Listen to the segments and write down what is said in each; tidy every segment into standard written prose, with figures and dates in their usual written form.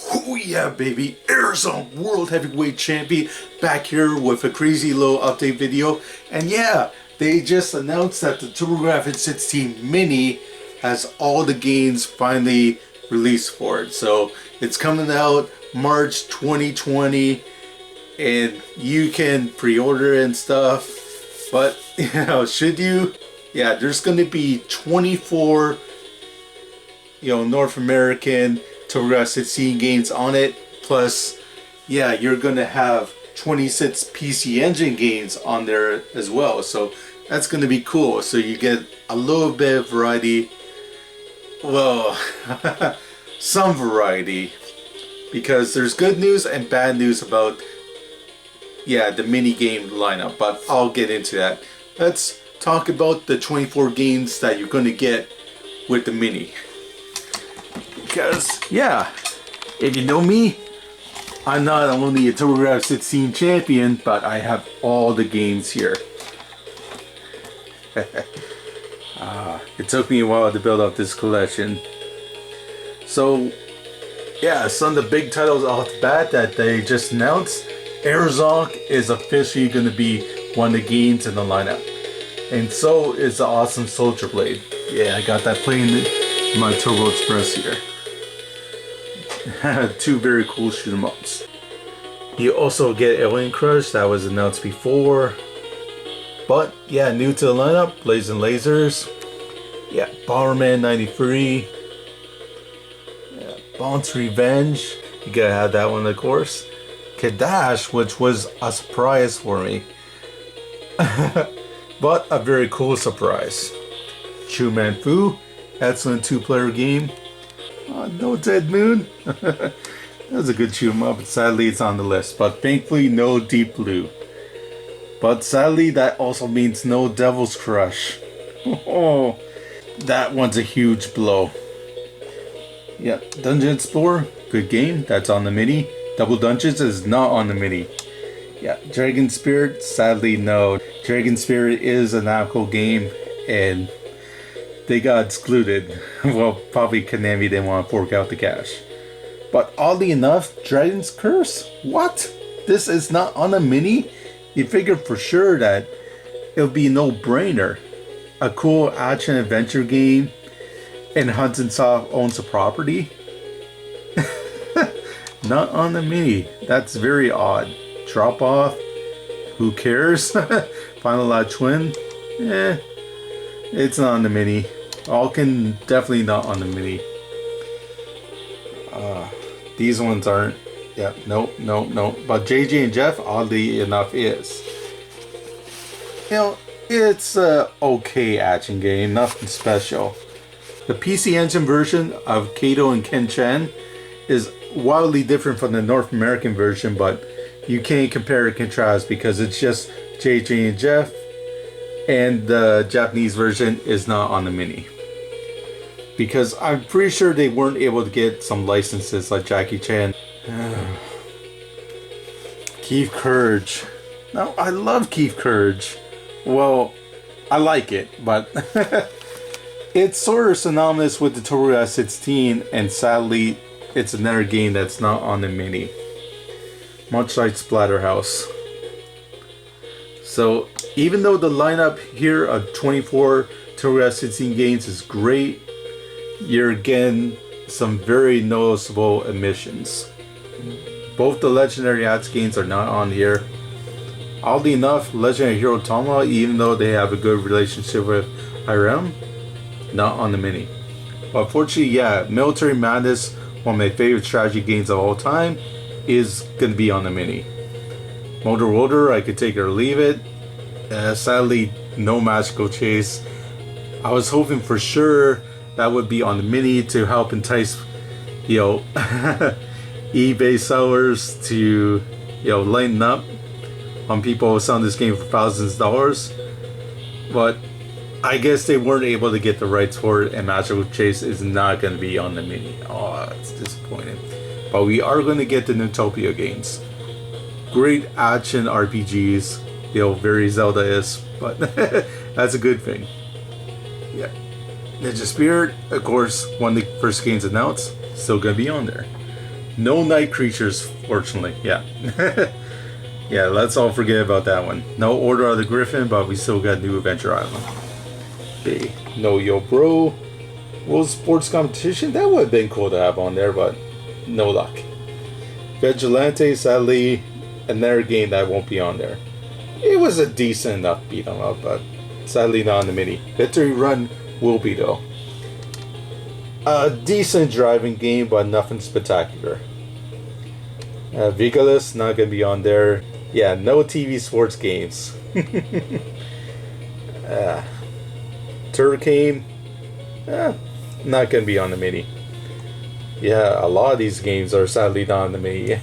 Oh yeah, baby, Zonk World Heavyweight Champion back here with a crazy little update video. And yeah, they just announced that the Turbografx-16 Mini has all the games finally released for it. So it's coming out March 2020 and you can pre-order and stuff. But you know, should you? Yeah, there's going to be 24 North American Turbografx-16 games on it, plus yeah, you're gonna have 26 PC Engine games on there as well, so that's gonna be cool. So you get a little bit of variety, well some variety, because there's good news and bad news about the mini game lineup, but I'll get into that. Let's talk about the 24 games that you're gonna get with the mini. Because, yeah, if you know me, I'm not only a Turbografx-16 champion, but I have all the games here. It took me a while to build up this collection. So, yeah, some of the big titles off the bat that they just announced. Zonk is officially going to be one of the games in the lineup. And so is the awesome Soldier Blade. Yeah, I got that playing in my Turbo Express here. Two very cool shoot 'em ups. You also get Alien Crush, that was announced before. But yeah, new to the lineup, Blazing Lazers. Yeah, Bomberman 93. Yeah, Bonk's Revenge. You gotta have that one, of course. Cadash, which was a surprise for me. But a very cool surprise. Chu Man Fu, excellent 2-player game. No Dead Moon. That was a good shoot 'em up, but sadly it's on the list. But thankfully no Deep Blue. But sadly that also means no Devil's Crush. Oh, that one's a huge blow. Yeah, Dungeon Explorer, good game. That's on the mini. Double Dungeons is not on the mini. Yeah, Dragon Spirit, sadly no. Dragon Spirit is an actual game and they got excluded. Well, probably Konami didn't want to fork out the cash. But oddly enough, Dragon's Curse? What? This is not on a mini? You figured for sure that it would be no brainer. A cool action adventure game and Hudson Soft owns the property? Not on the mini. That's very odd. Drop off? Who cares? Final Lad Twin? It's not on the mini. Alkin definitely not on the mini. These ones aren't. Yeah, nope. But JJ and Jeff, oddly enough, is. It's a okay action game, nothing special. The PC Engine version of Kato and Ken-chan is wildly different from the North American version, but you can't compare and contrast because it's just JJ and Jeff, and the Japanese version is not on the mini. Because I'm pretty sure they weren't able to get some licenses like Jackie Chan. Keith Courage. No, I love Keith Courage. Well, I like it, but it's sort of synonymous with the Turbografx-16, and sadly, it's another game that's not on the mini. Much like Splatterhouse. So, even though the lineup here of 24 Turbografx-16 games is great, you're getting some very noticeable omissions. Both the Legendary Axe games are not on here. Oddly enough, Legendary Hero Tama, even though they have a good relationship with IRM, not on the mini. But fortunately, yeah, Military Madness, one of my favorite strategy games of all time, is going to be on the mini. Moto Roader, I could take it or leave it. Sadly, no Magical Chase. I was hoping for sure that would be on the mini to help entice, eBay sellers to, lighten up on people selling this game for thousands of dollars. But I guess they weren't able to get the rights for it, and Magical Chase is not going to be on the mini. Oh, that's disappointing. But we are going to get the Neutopia games. Great action RPGs. Very Zelda-esque, but that's a good thing. Yeah. Ninja Spirit, of course, one of the first games announced, still going to be on there. No night creatures, fortunately. Yeah. Yeah, let's all forget about that one. No Order of the Griffin, but we still got New Adventure Island. Okay. No Yo Bro. World Sports Competition? That would have been cool to have on there, but no luck. Vigilante, sadly, another game that won't be on there. It was a decent enough beat 'em up, but sadly not on the mini. Victory Run will be though. A decent driving game, but nothing spectacular. Vigilus, not gonna be on there. Yeah, no TV sports games. Turricane, not gonna be on the mini. Yeah, a lot of these games are sadly not on the mini.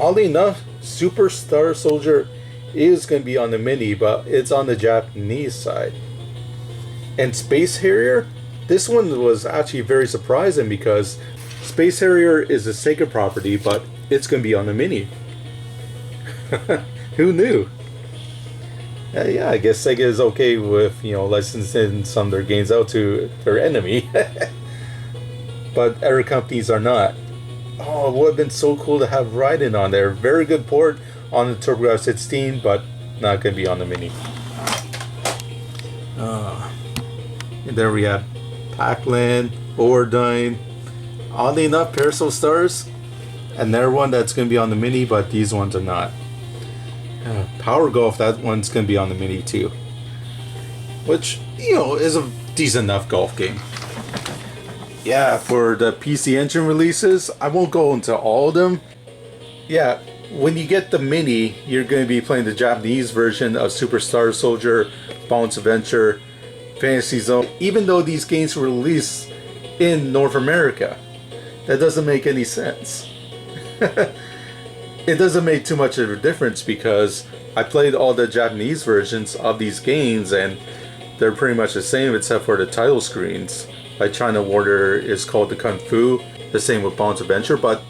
Oddly enough, Super Star Soldier is going to be on the mini, but it's on the Japanese side. And Space Harrier, this one was actually very surprising because Space Harrier is a Sega property, but it's going to be on the mini. Who knew? Yeah, I guess Sega is okay with, licensing some of their games out to their enemy. But other companies are not. Oh, it would have been so cool to have Raiden on there. Very good port on the Turbografx-16, but not going to be on the mini. And there we have Pac-Land, Ordine. Oddly enough, Parasol Stars. Another one that's going to be on the mini, but these ones are not. Power Golf, that one's going to be on the mini too. Which, is a decent enough golf game. Yeah, for the PC Engine releases, I won't go into all of them. Yeah, when you get the mini, you're going to be playing the Japanese version of Super Star Soldier, Bounce Adventure, Fantasy Zone. Even though these games were released in North America, that doesn't make any sense. It doesn't make too much of a difference because I played all the Japanese versions of these games and they're pretty much the same except for the title screens. Like China Warrior is called the Kung Fu, the same with Bounce Adventure, but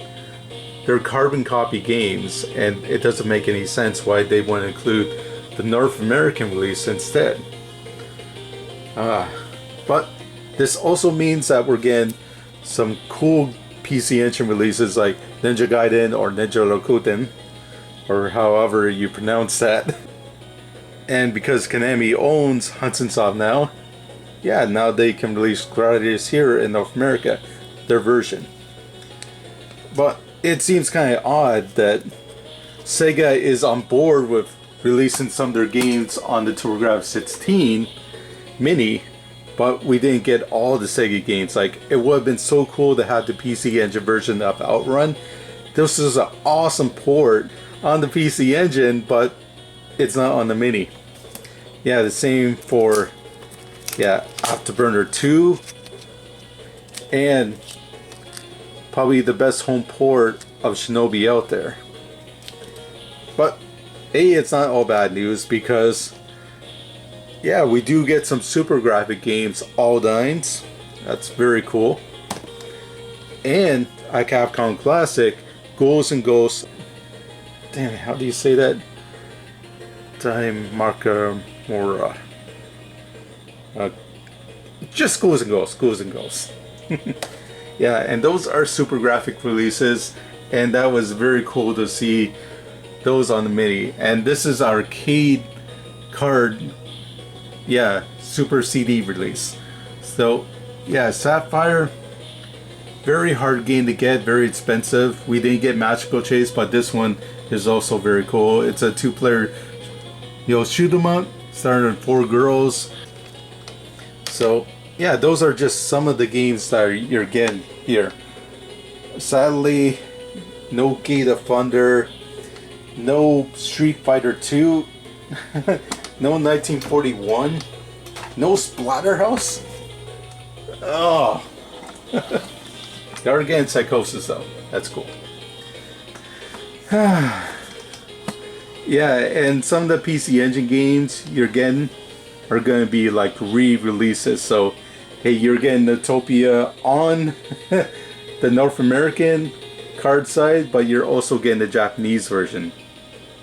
they're carbon copy games and it doesn't make any sense why they want to include the North American release instead. But this also means that we're getting some cool PC Engine releases like Ninja Gaiden or Ninja Ryūkenden, or however you pronounce that. And because Konami owns Hudson Soft now, yeah, now they can release Gradius here in North America, their version. But it seems kind of odd that Sega is on board with releasing some of their games on the Turbografx-16 Mini, but we didn't get all the Sega games. Like, it would have been so cool to have the PC Engine version of Outrun. This is an awesome port on the PC Engine, but it's not on the Mini. Yeah, the same for Afterburner 2, and probably the best home port of Shinobi out there. But hey, it's not all bad news because yeah, we do get some super graphic games, Aldynes. That's very cool. And a Capcom classic, Ghouls and Ghosts. Damn it, how do you say that? Daimakaimura. Just Ghouls and Ghosts, Ghouls and Ghosts. Yeah, and those are super graphic releases, and that was very cool to see those on the Mini. And this is arcade card, yeah, super CD release. So yeah, Sapphire, very hard game to get, very expensive. We didn't get Magical Chase, but this one is also very cool. It's a two-player, shoot 'em up, starting with 4 girls. So yeah, those are just some of the games that you're getting here. Sadly, no Gate of Thunder, no Street Fighter 2, no 1941, no Splatterhouse. Oh, they're getting Psychosis though. That's cool. Yeah, and some of the PC Engine games you're getting are going to be like re-releases. So hey, you're getting Neutopia on the North American card side, but you're also getting the Japanese version.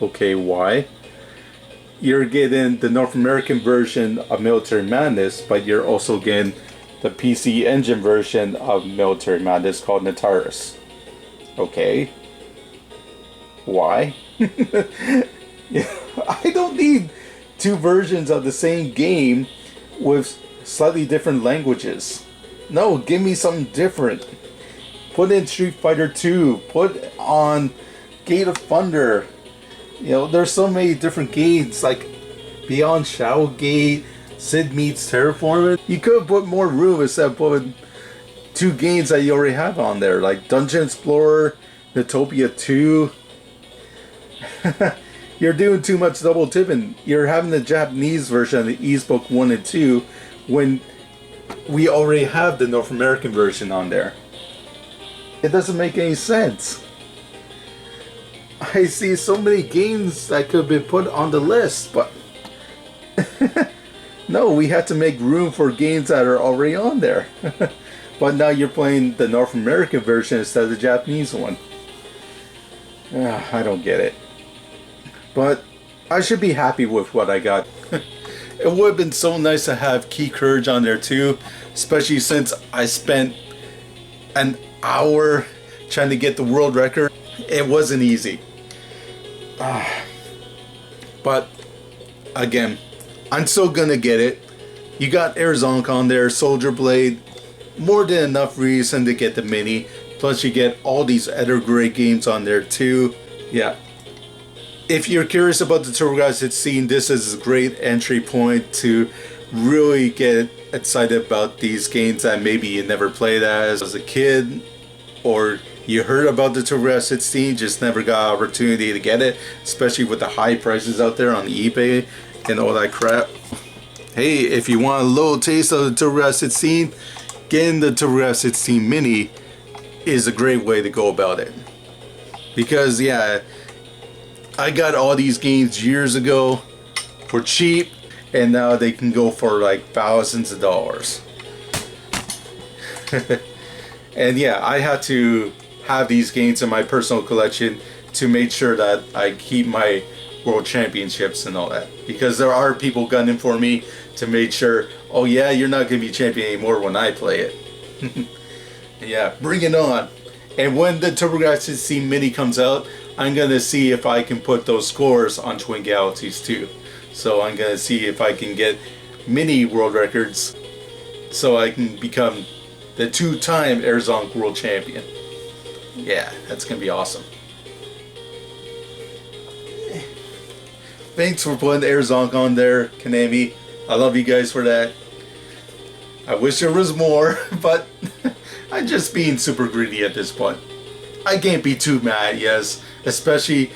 Okay, why? You're getting the North American version of Military Madness, but you're also getting the PC Engine version of Military Madness called Nectaris. Okay. Why? I don't need two versions of the same game with slightly different languages. No, give me something different. Put in Street Fighter 2. Put on Gate of Thunder. You know, there's so many different games, like Beyond Shadow Gate, Sid Meets Terraforming. You could have put more room instead of putting two games that you already have on there, like Dungeon Explorer, Neutopia 2. You're doing too much double tipping. You're having the Japanese version of the Ebook 1 and 2 when we already have the North American version on there. It doesn't make any sense. I see so many games that could have been put on the list, but no, we had to make room for games that are already on there. But now you're playing the North American version instead of the Japanese one. I don't get it. But I should be happy with what I got. It would have been so nice to have Key Courage on there too, especially since I spent an hour trying to get the world record. It wasn't easy. But again, I'm still gonna get it. You got Zonk on there, Soldier Blade, more than enough reason to get the mini. Plus you get all these other great games on there too. Yeah. If you're curious about the Turbografx-16, this is a great entry point to really get excited about these games that maybe you never played as a kid, or you heard about the Turbografx-16, just never got an opportunity to get it, especially with the high prices out there on eBay and all that crap. Hey, if you want a little taste of the Turbografx-16, getting the Turbografx-16 Mini is a great way to go about it. Because yeah, I got all these games years ago for cheap, and now they can go for like thousands of dollars. And yeah, I had to have these games in my personal collection to make sure that I keep my world championships and all that. Because there are people gunning for me to make sure, oh yeah, you're not going to be champion anymore when I play it. Yeah, bring it on. And when the Turbografx-16 Mini comes out, I'm going to see if I can put those scores on Twin Galaxies too. So I'm going to see if I can get mini world records so I can become the two-time Zonk world champion. Yeah, that's going to be awesome. Thanks for putting Zonk on there, Konami. I love you guys for that. I wish there was more, but I'm just being super greedy at this point. I can't be too mad, yes, especially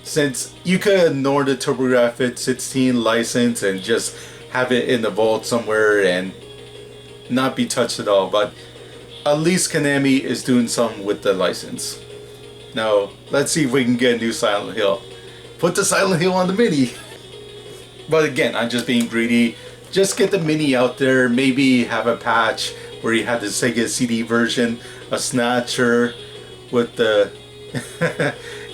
since you could ignore the Turbografx-16 license and just have it in the vault somewhere and not be touched at all, but at least Konami is doing something with the license. Now, let's see if we can get a new Silent Hill. Put the Silent Hill on the Mini. But again, I'm just being greedy. Just get the Mini out there, maybe have a patch where you have the Sega CD version, a Snatcher with the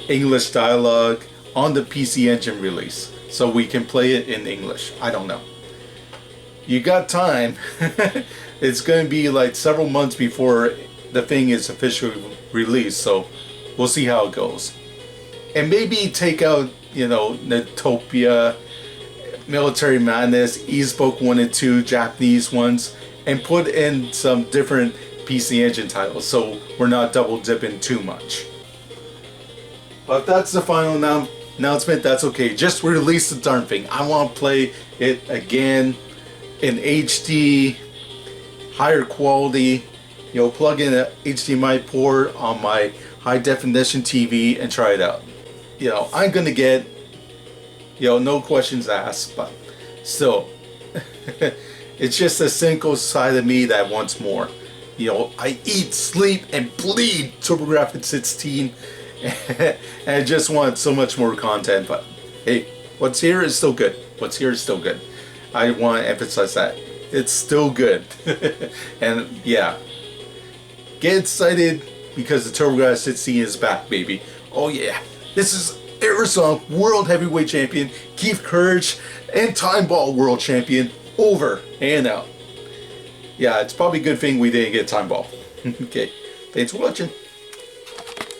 English dialogue on the PC Engine release, so we can play it in English. I don't know. You got time. It's going to be like several months before the thing is officially released, so we'll see how it goes. And maybe take out, you know, Neutopia, Military Madness, Ebook 1 and 2, Japanese ones, and put in some different PC Engine titles so we're not double dipping too much. But that's the final announcement. That's okay. Just release the darn thing. I want to play it again in HD, higher quality. You know, plug in an HDMI port on my high definition TV and try it out. You know, I'm gonna get, you know, no questions asked, but still, it's just a cynical side of me that wants more. You know, I eat, sleep, and bleed Turbografx-16, and I just want so much more content. But hey, what's here is still good. What's here is still good. I want to emphasize that. It's still good. And yeah, get excited because the Turbografx-16 is back, baby. Oh yeah, this is Zonk World Heavyweight Champion, Keith Courage, and Time Ball World Champion, over and out. yeah, it's probably a good thing we didn't get Time Ball. Okay, thanks for watching.